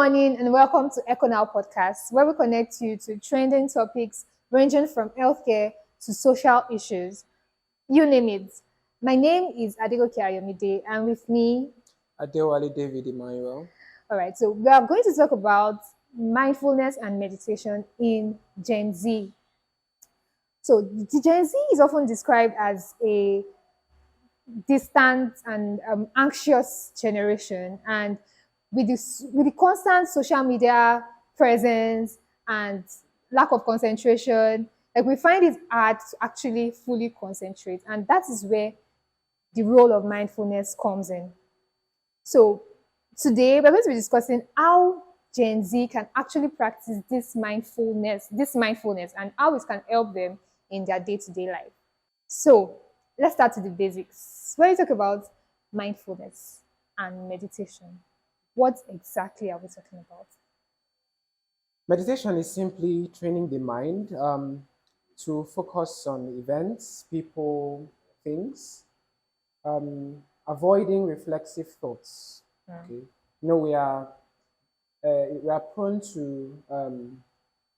morning and welcome to Echo Now Podcast, where we connect you to trending topics ranging from healthcare to social issues. You name it. My name is Adegoke Ayomide, and with me, Adewale David Emmanuel. all right, so we are going to talk about mindfulness and meditation in Gen Z. So, the Gen Z is often described as a distant and anxious generation, and with the constant social media presence and lack of concentration, like we find it hard to actually fully concentrate, and that is where the role of mindfulness comes in. So today we're going to be discussing how Gen Z can actually practice this mindfulness and how it can help them in their day-to-day life. So let's start with the basics. When you talk about mindfulness and meditation, what exactly are we talking about? Meditation is simply training the mind to focus on events, people, things, avoiding reflexive thoughts. Okay, we are prone to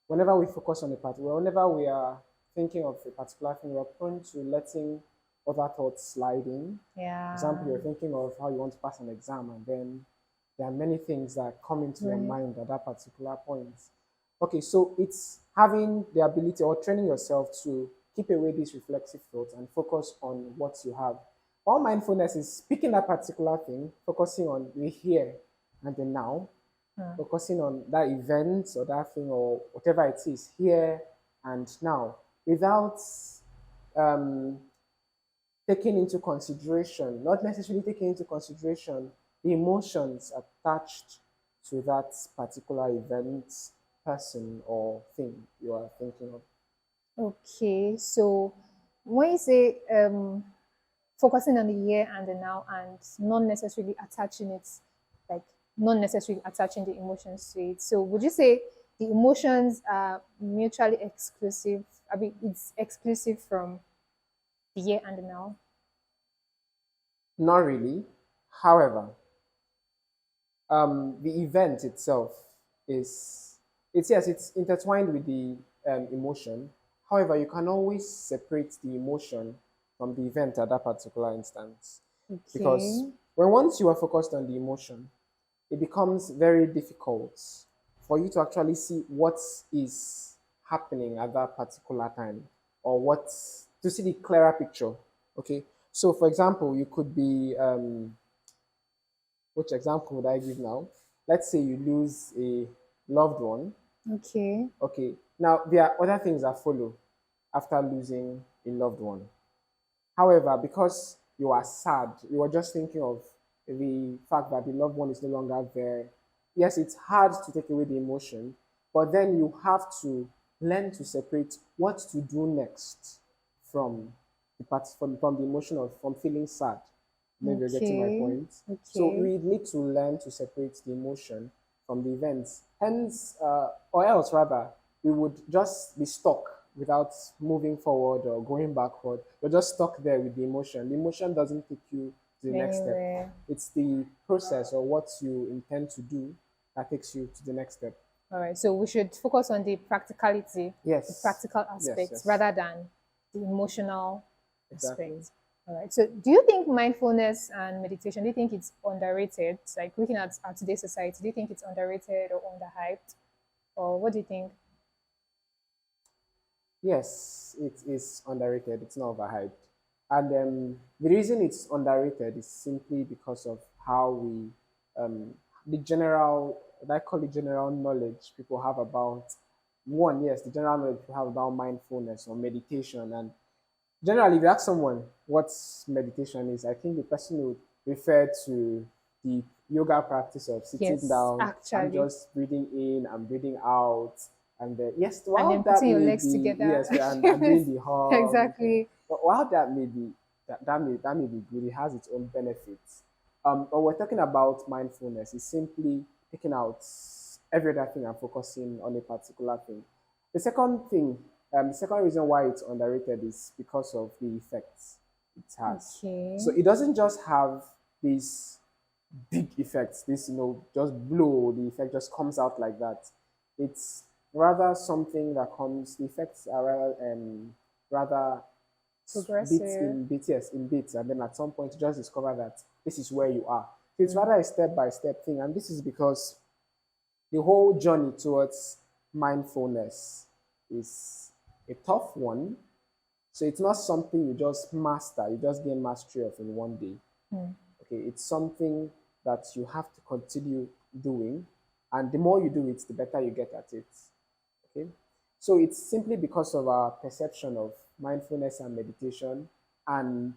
whenever we focus on a part, whenever we are thinking of a particular thing, we are prone to letting other thoughts slide in. For example, Yeah. you're thinking of how you want to pass an exam, and then there are many things that come into your Right. mind at that particular point. Okay, so it's having the ability or training yourself to keep away these reflexive thoughts and focus on what you have. All mindfulness is picking that particular thing, focusing on the here and the now, focusing on that event or that thing or whatever it is, here and now, without um, taking into consideration, not necessarily taking into consideration the emotions attached to that particular event, person, or thing you are thinking of. Okay, so when you say focusing on the here and the now and not necessarily attaching it, like not necessarily attaching the emotions to it. So would you say the emotions are mutually exclusive? I mean, it's exclusive from the here and the now. Not really. However, the event itself it's intertwined with the emotion. However, you can always separate the emotion from the event at that particular instance, because Okay. when once you are focused on the emotion, it becomes very difficult for you to actually see what is happening at that particular time, or what to see the clearer picture. Okay, so for example, you could be which example would I give now? Let's say you lose a loved one. Okay. Okay, now there are other things that follow after losing a loved one. However, because you are sad, you are just thinking of the fact that the loved one is no longer there. Yes, it's hard to take away the emotion, but then you have to learn to separate what to do next from from the emotion of from feeling sad. Maybe you're getting my Okay. point. So Okay. we need to learn to separate the emotion from the events. Hence, or else rather, we would just be stuck without moving forward or going backward. You're just stuck there with the emotion. The emotion doesn't take you to the next step. Anyway. It's the process or what you intend to do that takes you to the next step. All right. So we should focus on the practicality, the Yes, practical yes, aspects, yes, rather than the emotional exactly. aspect. All right. So do you think mindfulness and meditation, do you think it's underrated? Like looking at our today's society, do you think it's underrated or underhyped? Or what do you think? Yes, it is underrated. It's not overhyped. And the reason it's underrated is simply because of how the general, I call it general knowledge people have about one, yes, the general knowledge people have about mindfulness or meditation. And generally, if you ask someone what meditation is, I think the person would refer to the yoga practice of sitting Yes, down and actually. just breathing in and breathing out. And yes, And while then that putting your may legs be, together. yes, and doing the hug, Exactly. but while that may be, that may be good, it has its own benefits. But we're talking about mindfulness, it's simply taking out every other thing and focusing on a particular thing. The second reason why it's underrated is because of the effects it has. Okay. So it doesn't just have this big effects. This, just blow, the effect just comes out like that. It's rather something that comes, the effects are rather bits Progressive. in bits, yes, in bits, and then at some point you just discover that this is where you are. So it's rather a step by step thing, and this is because the whole journey towards mindfulness is a tough one. So it's not something you just master, you just gain mastery of in one day. Okay, it's something that you have to continue doing, and the more you do it, the better you get at it. Okay, so it's simply because of our perception of mindfulness and meditation, and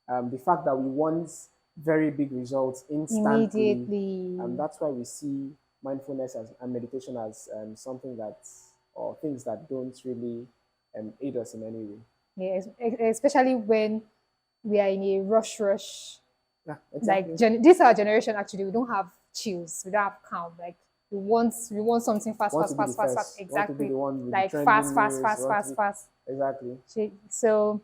the fact that we want very big results instantly, and Immediately. that's why we see mindfulness and meditation as something that, or things that don't really aid us in any way. Yes, especially when we are in a rush. Yeah, Like exactly. this our generation actually, we don't have chills, we don't have calm. Like we want something fast, Want to fast, be the fast, fast, fast. first, want to be Exactly. the one with the Like fast, trending fast, news, fast, want to fast, be fast. exactly. So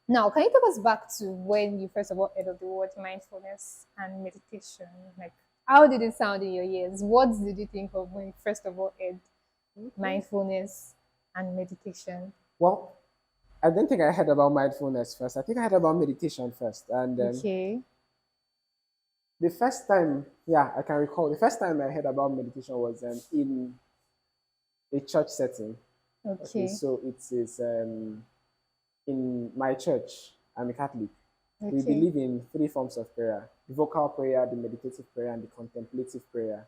now, can you take us back to when you first of all heard of the word mindfulness and meditation? Like, how did it sound in your ears? What did you think of when you first of all heard mindfulness and meditation? Well, I don't think I heard about mindfulness first. I think I heard about meditation first. And Okay, the first time, yeah, I can recall the first time I heard about meditation was in a church setting. Okay, okay, so it is in my church. I'm a Catholic. We okay. believe in three forms of prayer: the vocal prayer, the meditative prayer, and the contemplative prayer.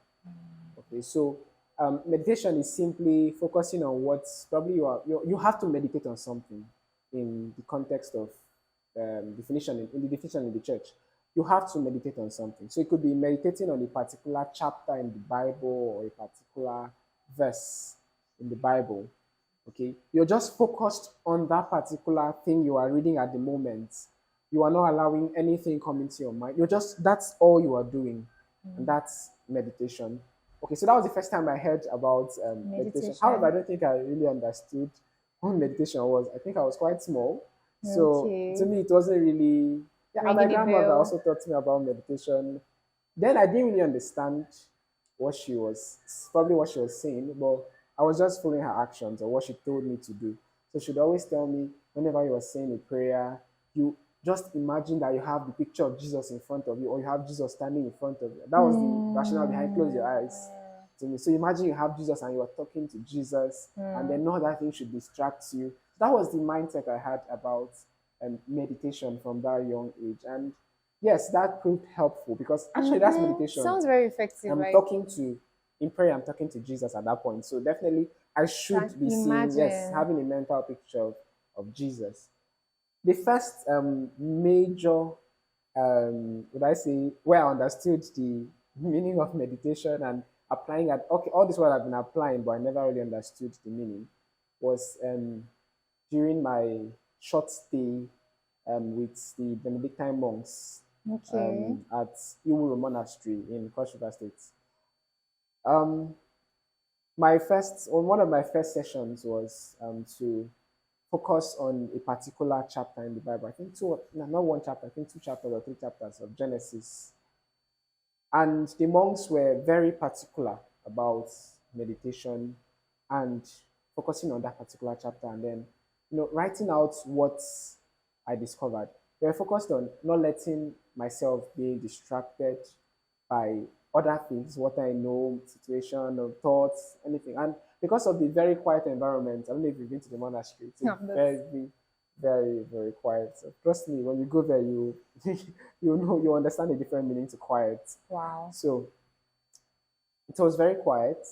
Okay, so meditation is simply focusing on what's probably you have to meditate on something in the context of definition in the definition in the church. You have to meditate on something. So it could be meditating on a particular chapter in the Bible or a particular verse in the Bible. Okay, you're just focused on that particular thing you are reading at the moment. You are not allowing anything come into your mind. You're just that's all you are doing, and that's meditation. Okay, so that was the first time I heard about meditation. However, I Meditation. don't think I really understood what meditation was. I think I was quite small, so to Okay. me it wasn't really. Yeah, and my Ringing a grandmother bell. also taught me about meditation. Then I didn't really understand what she was probably what she was saying, but I was just following her actions or what she told me to do. So she'd always tell me whenever you were saying a prayer, you just imagine that you have the picture of Jesus in front of you, or you have Jesus standing in front of you. That was the rationale behind close your eyes to me. So imagine you have Jesus and you are talking to Jesus, and then no other thing should distract you. That was the mindset I had about meditation from that young age. And yes, that proved helpful because actually that's meditation. Sounds very effective. I'm Like, talking to in prayer, I'm talking to Jesus at that point. So definitely I can should be seeing, yes, imagine. having a mental picture of Jesus. The first major would I say where I understood the meaning of meditation and applying it, okay, all this while I've been applying, but I never really understood the meaning, was during my short stay with the Benedictine monks Okay. at Iwuro Monastery in Cross River State. Um, my first, or one of my first sessions was to focus on a particular chapter in the Bible. I think two, no, not one chapter, I think two chapters or three chapters of Genesis. And the monks were very particular about meditation and focusing on that particular chapter and then, writing out what I discovered. They were focused on not letting myself be distracted by other things, what I know, situation or thoughts, anything. And because of the very quiet environment, I don't know if you've been to the monastery, it's a Yeah, that's very, very, very quiet. So trust me, when you go there, you you understand the different meaning to quiet. wow. So it was very quiet,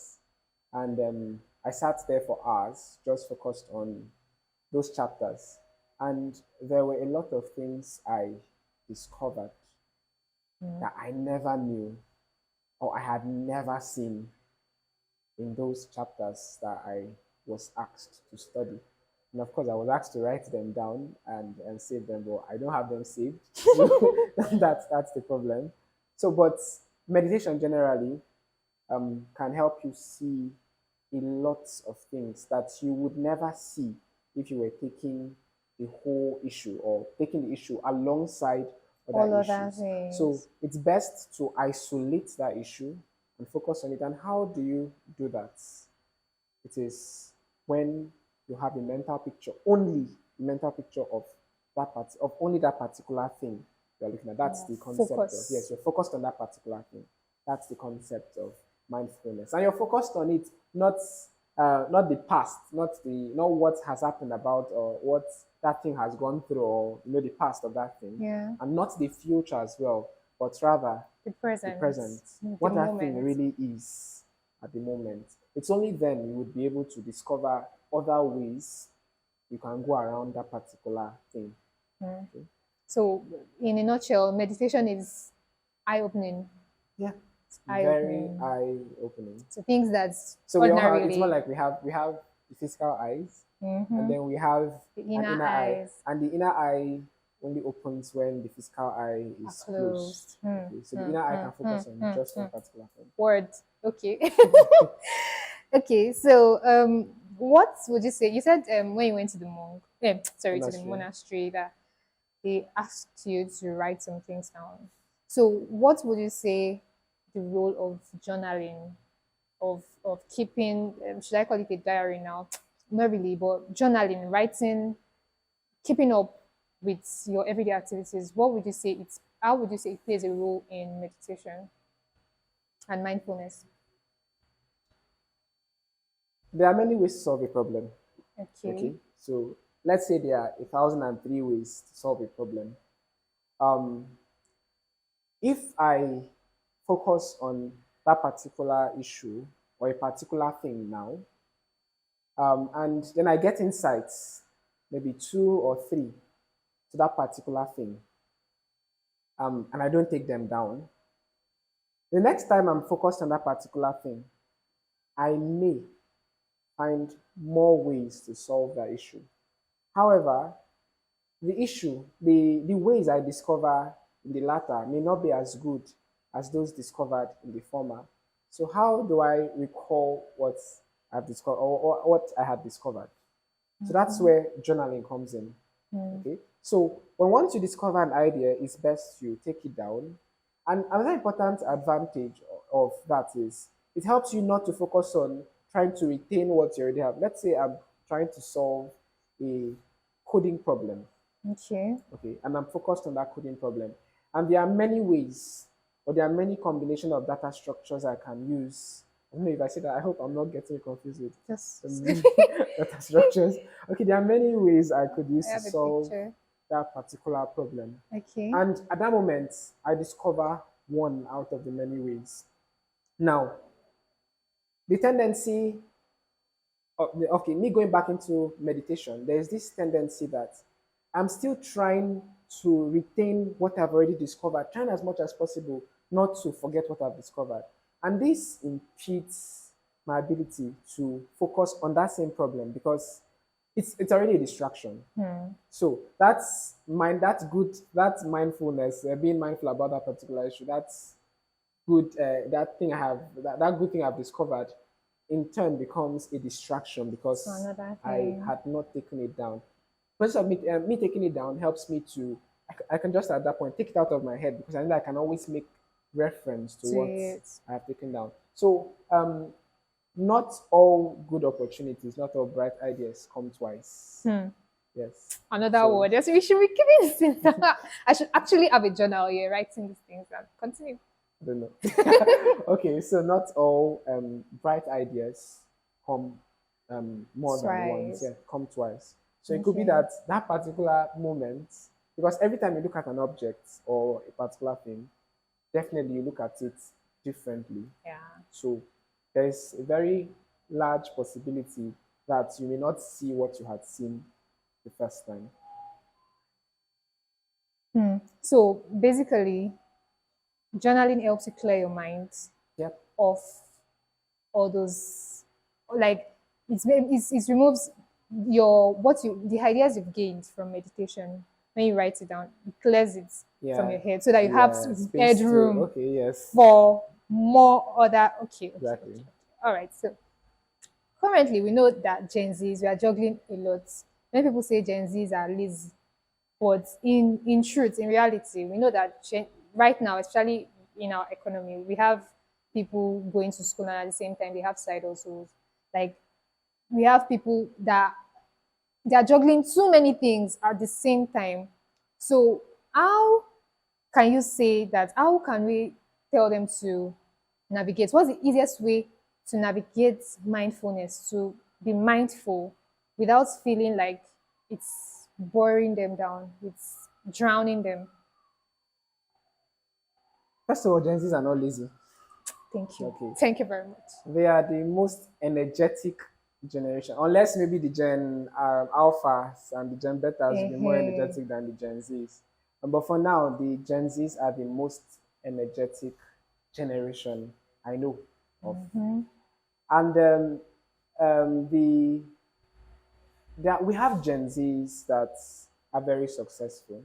and I sat there for hours, just focused on those chapters, and there were a lot of things I discovered that I never knew or I had never seen in those chapters that I was asked to study. And of course, I was asked to write them down and save them, but I don't have them saved. So that's the problem. So, but meditation generally can help you see a lot of things that you would never see if you were taking the whole issue or taking the issue alongside other All other issues. So things. it's best to isolate that issue and focus on it. And how do you do that? It is when you have a mental picture, only a mental picture of that part, of only that particular thing you're looking at. That's Yeah. the concept of, yes, Focus. you're focused on that particular thing. That's the concept of mindfulness. And you're focused on it, not the past, not what has happened about or what that thing has gone through, or the past of that thing, Yeah. and not the future as well, but rather The the present. present, The what that thing moment. really is at the moment. It's only then you would be able to discover other ways you can go around that particular thing. Okay. So, in a nutshell, meditation is eye opening. Yeah, Eye very opening. eye opening. So, things that So we all have. It's more ordinarily like we have the physical eyes, and mm-hmm, then we have the an inner inner eye, eyes and the inner eye only opens when the physical eye are is closed. closed. Okay, so the inner eye can focus on just one particular thing. Words. Okay. Okay. So, what would you say? You said when you went to the sorry, to the Monastery. monastery, that they asked you to write some things down. So, what would you say the role of journaling, of keeping? Should I call it a diary now? Not really, but journaling, writing, keeping up with your everyday activities. What would you say it's? How would you say it plays a role in meditation and mindfulness? There are many ways to solve a problem. Okay. Okay, so let's say there are 1,003 ways to solve a problem. Um, if I focus on that particular issue or a particular thing now, and then I get insights, maybe two or three to that particular thing, and I don't take them down, the next time I'm focused on that particular thing, I may find more ways to solve that issue. However, the ways I discover in the latter may not be as good as those discovered in the former. So how do I recall what I've discovered, or what I had discovered? So that's where journaling comes in. Okay. So once you discover an idea, it's best you take it down. And another important advantage of that is it helps you not to focus on trying to retain what you already have. Let's say I'm trying to solve a coding problem. Okay. Okay, and I'm focused on that coding problem. And there are many ways, or there are many combination of data structures I can use. I don't know if I say that, I hope I'm not getting confused with Just data structures. Okay, there are many ways I could use I to have a solve picture. that particular problem. Okay. And at that moment, I discover one out of the many ways. Now, the tendency, okay, me going back into meditation, there's this tendency that I'm still trying to retain what I've already discovered, trying as much as possible not to forget what I've discovered. And this impedes my ability to focus on that same problem because it's already a distraction. So that's good. That's mindfulness, being mindful about that particular issue. That's good. That good thing I've discovered in turn becomes a distraction So because another I thing had not taken it down. Process of me taking it down helps me to, I can just at that point take it out of my head because I know that I can always make reference to to what it. I have taken down. So not all good opportunities, not all bright ideas come twice. Yes. Another So word. Yes, we should be keeping this in. I should actually have a journal here writing these things down. Continue. I don't know. Okay, so not all bright ideas come more than once. Twice. Yeah, come twice. So it could be Okay. that that particular moment, because every time you look at an object or a particular thing, definitely you look at it differently. Yeah. So there's a very large possibility that you may not see what you had seen the first time. So basically, journaling helps you clear your mind Yep. of all those, like it removes your what you the ideas you've gained from meditation. When you write it down, it clears it from Yeah. your head so that you have Yeah. Space to. headroom Okay. Yes. for more other. Okay. Exactly. All right. So currently, we know that Gen Zs we are juggling a lot. Many people say Gen Zs are lazy. But in truth, in reality, we know that right now, especially in our economy, we have people going to school and at the same time they have side hustles. Like we have people that they are juggling too many things at the same time. So how can you say that? How can we tell them to navigate? What's the easiest way to navigate mindfulness, to be mindful without feeling like it's boring them down, it's drowning them? First of all, Gen Zs are not lazy. Thank you. Okay. Thank you very much. They are the most energetic generation, unless maybe the Gen Alphas and the Gen Betas will be more Uh-huh. energetic than the Gen Zs. But for now, the Gen Zs are the most energetic generation I know of. And we have Gen Zs that are very successful.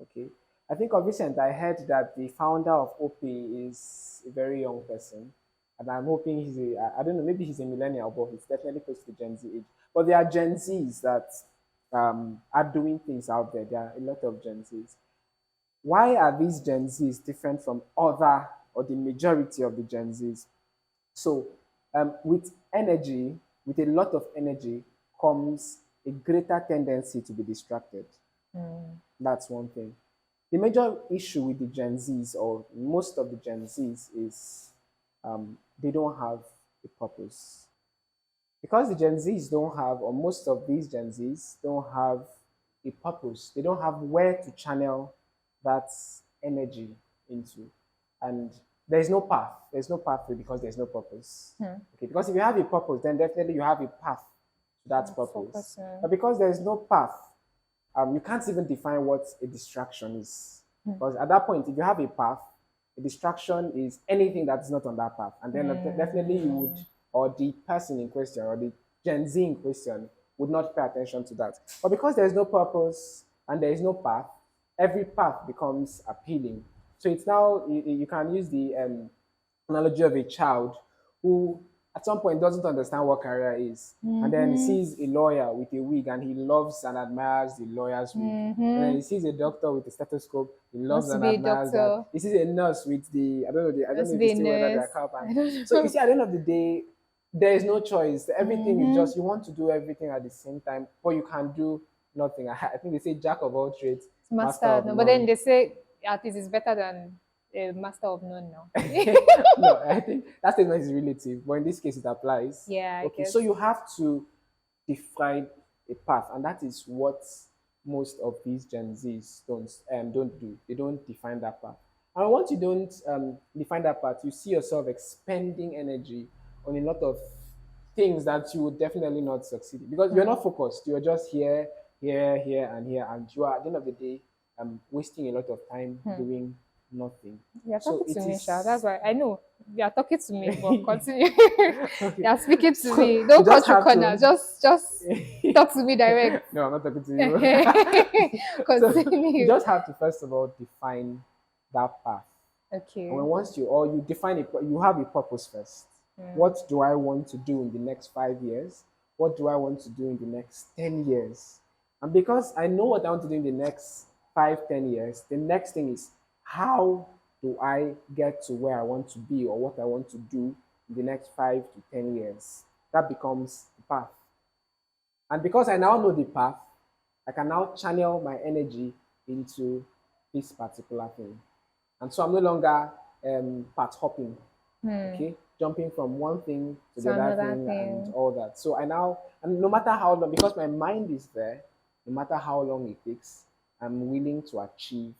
Okay, I think of recent I heard that the founder of OP is a very young person, and I'm hoping I don't know, maybe he's a millennial, but he's definitely close to the Gen Z age. But there are Gen Zs that are doing things out there. There are a lot of Gen Zs. Why are these Gen Zs different from other or the majority of the Gen Zs? So, with energy, with a lot of energy, comes a greater tendency to be distracted. That's one thing. The major issue with the Gen Zs, or most of the Gen Zs, is they don't have a purpose. Because the Gen Zs don't have, or most of these Gen Zs don't have a purpose. They don't have where to channel that energy into. And there's no path. There's no pathway because there's no purpose. Okay, because if you have a purpose, then definitely you have a path to that purpose. Focus on. But because there's no path, you can't even define what a distraction is. Because at that point, if you have a path, a distraction is anything that's not on that path. And then definitely you would, or the person in question, or the Gen Z in question, would not pay attention to that. But because there's no purpose and there is no path, every path becomes appealing. So it's now, you can use the analogy of a child who at some point doesn't understand what career is. And then he sees a lawyer with a wig and he loves and admires the lawyer's wig. And then he sees a doctor with a stethoscope, he loves Wants to and be a admires that. doctor. He sees a nurse with the, I don't Wants know to if be it's a still whether nurse. they're cow I don't So you know. see, at the end of the day, there is no choice. Everything is just, you want to do everything at the same time, but you can do nothing. I think they say jack of all trades, master Master, of no, but then none. they say artist is better than a master of none now. No, I think that statement is relative, but in this case, it applies. Yeah, I Okay, so guess. you have to define a path, and that is what most of these Gen Zs don't do. They don't define that path. And once you don't define that path, you see yourself expending energy on a lot of things that you would definitely not succeed in because you're not focused. You're just here, here, here, and here, and you are at the end of the day wasting a lot of time doing nothing. You're So talking to it me, Sha. That's is why I know you're talking to me, but continue. okay. You're speaking to So me. you Don't just cut your have corner. to. Just talk to me direct. No, I'm not talking to you. So you Continue. just have to first of all define that path. And when Okay. once you or you define it, you have a purpose first. What do I want to do in the next 5 years? What do I want to do in the next 10 years? And because I know what I want to do in the next 5, 10 years, the next thing is how do I get to where I want to be or what I want to do in the next 5 to 10 years? That becomes the path. And because I now know the path, I can now channel my energy into this particular thing. And so I'm no longer path hopping, okay? Jumping from one thing to the So other another thing and thing. all that. So I now, and no matter how long, because my mind is there, no matter how long it takes, I'm willing to achieve